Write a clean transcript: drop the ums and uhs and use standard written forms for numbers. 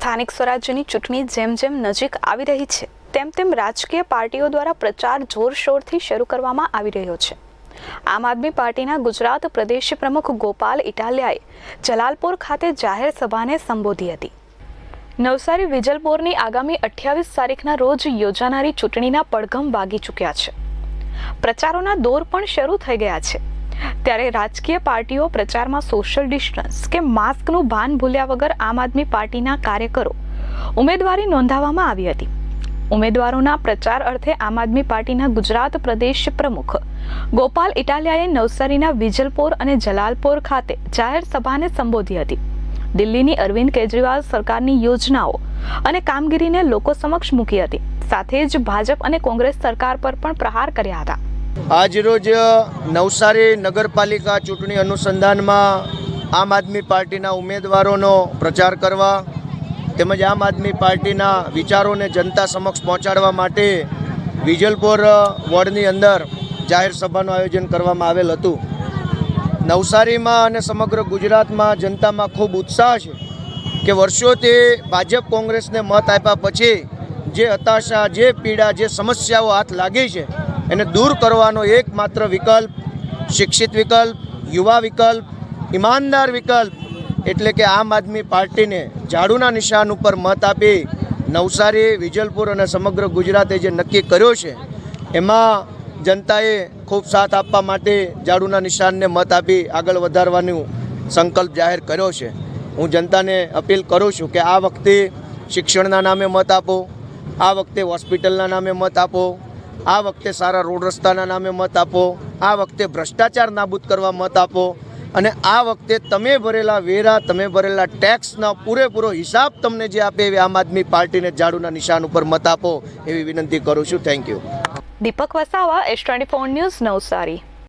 સ્થાનિક સ્વરાજ્યની ચૂંટણી જેમ જેમ નજીક આવી રહી છે તેમ તેમ રાજકીય પાર્ટીઓ દ્વારા પ્રચાર જોરશોરથી શરૂ કરવામાં આવી રહ્યો છે। આમ આદમી પાર્ટીના ગુજરાત પ્રદેશ પ્રમુખ ગોપાલ ઇટાલિયાએ જલાલપોર ખાતે જાહેર સભાને સંબોધી હતી। નવસારી વિજલપોરની આગામી 28 તારીખના રોજ યોજાનારી ચૂંટણીના પડઘમ વાગી ચૂક્યા છે। પ્રચારોના દોર પણ શરૂ થઈ ગયા છે। ત્યારે રાજકીય પાર્ટીઓ પ્રચારમાં સોશિયલ ડિસ્ટન્સ કે માસ્કનું ભાન ભૂલ્યા વગર આમ આદમી પાર્ટીના કાર્યકરો ઉમેદવારી નોંધાવવામાં આવી હતી। ઉમેદવારોના પ્રચાર અર્થે આમ આદમી પાર્ટીના ગુજરાત પ્રદેશ પ્રમુખ ગોપાલ ઇટાલિયાએ નવસારીના વિજલપોર અને જલાલપોર ખાતે જાહેર સભાને સંબોધી હતી। દિલ્હીની અરવિંદ કેજરીવાલ સરકારની યોજનાઓ અને કામગીરીને લોકો સમક્ષ મૂકી હતી। સાથે જ ભાજપ અને કોંગ્રેસ સરકાર પર પણ પ્રહાર કર્યા હતા। આજરોજ નવસારી નગરપાલિકા ચૂંટણી અનુસંધાનમાં આમ આદમી પાર્ટીના ઉમેદવારોનો પ્રચાર કરવા તેમજ આમ આદમી પાર્ટીના વિચારોને જનતા સમક્ષ પહોંચાડવા માટે વિજલપોર વોર્ડની અંદર જાહેર સભાનું આયોજન કરવામાં આવેલ હતું। નવસારીમાં અને સમગ્ર ગુજરાતમાં જનતામાં ખૂબ ઉત્સાહ છે કે વર્ષોથી ભાજપ કોંગ્રેસને મત આપ્યા પછી જે હતાશા, જે પીડા, જે સમસ્યાઓ હાથ લાગી છે એને દૂર કરવાનો એકમાત્ર વિકલ્પ, શિક્ષિત વિકલ્પ, યુવા વિકલ્પ, ઈમાનદાર વિકલ્પ એટલે કે આમ આદમી પાર્ટીને ઝાડુના નિશાન ઉપર મત આપી નવસારી, વિજલપુર અને સમગ્ર ગુજરાતે જે નક્કી કર્યો છે એમાં જનતાએ ખૂબ સાથ આપવા માટે ઝાડુના નિશાનને મત આપી આગળ વધારવાનો સંકલ્પ જાહેર કર્યો છે। હું જનતાને અપીલ કરું છું કે આ વખતે શિક્ષણના નામે મત આપો, આ વખતે હોસ્પિટલના નામે મત આપો, આ વખતે સારા રોડ રસ્તાના નામે મત આપો, આ વખતે ભ્રષ્ટાચાર નાબૂદ કરવા મત આપો અને આ વખતે તમે ભરેલા વેરા, તમે ભરેલા ટેક્સનો પૂરેપૂરો હિસાબ તમને જે આપે એવી આમ આદમી પાર્ટીને ઝાડુના નિશાન ઉપર મત આપો એવી વિનંતી કરું છું। Thank you. Deepak Vasava, S24 news, Navsari.